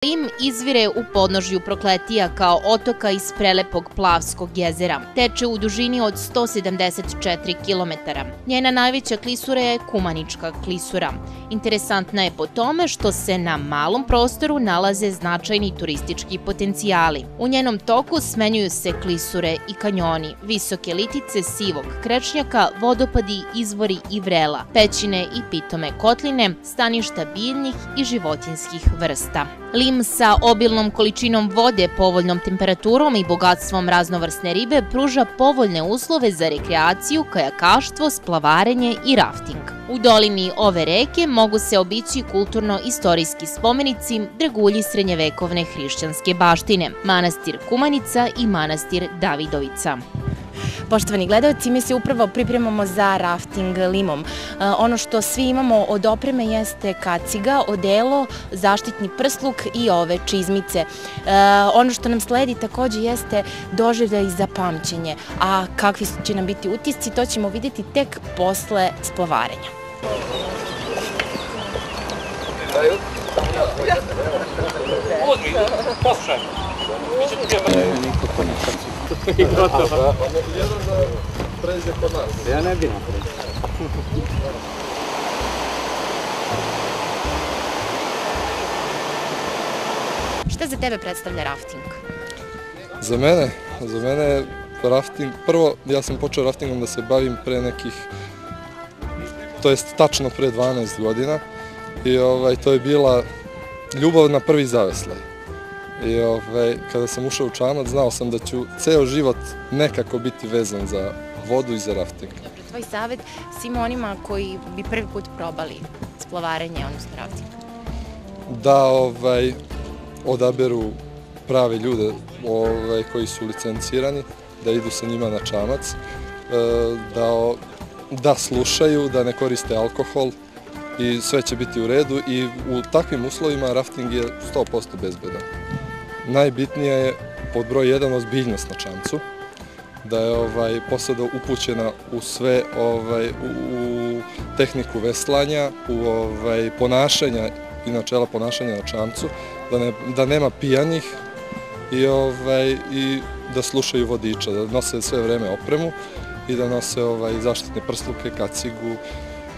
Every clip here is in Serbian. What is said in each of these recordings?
Lim izvire u podnožju Prokletija kao otoka iz prelepog Plavskog jezera. Teče u dužini od 174 km. Njena najveća klisura je Kumanička klisura. Interesantna je po tome što se na malom prostoru nalaze značajni turistički potencijali. U njenom toku smenjuju se klisure i kanjoni, visoke litice sivog krečnjaka, vodopadi, izvori i vrela, pećine i pitome kotline, staništa biljnih i životinjskih vrsta. Lim sa obilnom količinom vode, povoljnom temperaturom i bogatstvom raznovrsne ribe pruža povoljne uslove za rekreaciju, kajakaštvo, splavarenje i rafting. U dolini ove reke mogu se obići kulturno-istorijski spomenici, dragulji srednjevekovne hrišćanske baštine, manastir Kumanica i manastir Davidovica. Poštovani gledalci, mi se upravo pripremamo za rafting Limom. Ono što svi imamo od opreme jeste kaciga, odelo, zaštitni prsluk i ove čizmice. Ono što nam sledi takođe jeste doživljaj za pamćenje, a kakvi će nam biti utisci, to ćemo vidjeti tek posle splavarenja. Ja ne bi napravio. Šta za tebe predstavlja rafting? Za mene je rafting, prvo ja sam počeo raftingom da se bavim pre nekih, to jest tačno pre 12 godina i to je bila ljubav na prvi zaveslaj. I kada sam ušao u čamac, znao sam da ću ceo život nekako biti vezan za vodu i za rafting. Tvoj savjet svima onima koji bi prvi put probali splavarenje, odnosno rafting? Da odaberu prave ljude koji su licencirani, da idu sa njima na čamac, da slušaju, da ne koriste alkohol i sve će biti u redu i u takvim uslovima rafting je 100% bezbedan. Najbitnije je pod broj 1 ozbiljnost na čamcu, da je posada upućena u sve, u tehniku veslanja, u ponašanja i načela ponašanja na čamcu, da nema pijanih i da slušaju vodiča, da nose sve vreme opremu i da nose zaštitne prsluke, kacigu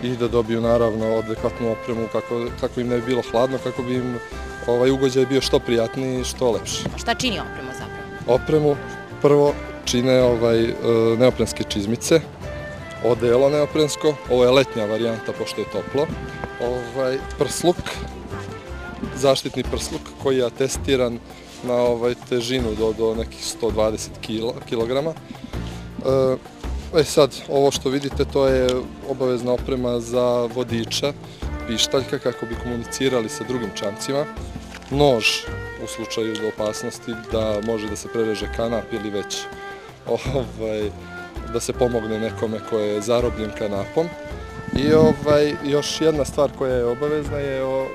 i da dobiju naravno adekvatnu opremu kako im ne bi bilo hladno, kako bi im ugođaj bio što prijatniji i što lepši. Šta čini opremu zapravo? Opremu prvo čine neoprenske čizmice, odelo neoprensko, ovo je letnja varijanta pošto je toplo, prsluk, zaštitni prsluk koji je atestiran na težinu do nekih 120 kg. Sad, ovo što vidite, to je obavezna oprema za vodiča, pištaljka kako bi komunicirali sa drugim čamcima, nož u slučaju opasnosti da može da se prereže kanap ili već da se pomogne nekome ko je zarobljen kanapom. I još jedna stvar koja je obavezna je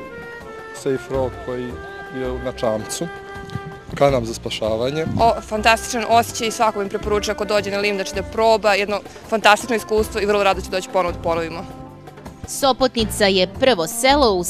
safe roll koji je na čamcu, kanap za spašavanje. Fantastičan osjećaj i svako mi preporučuje ako dođe na Lim da će da proba, jedno fantastično iskustvo i vrlo rado ću doći ponovo da ponovimo. Sopotnica je prvo selo u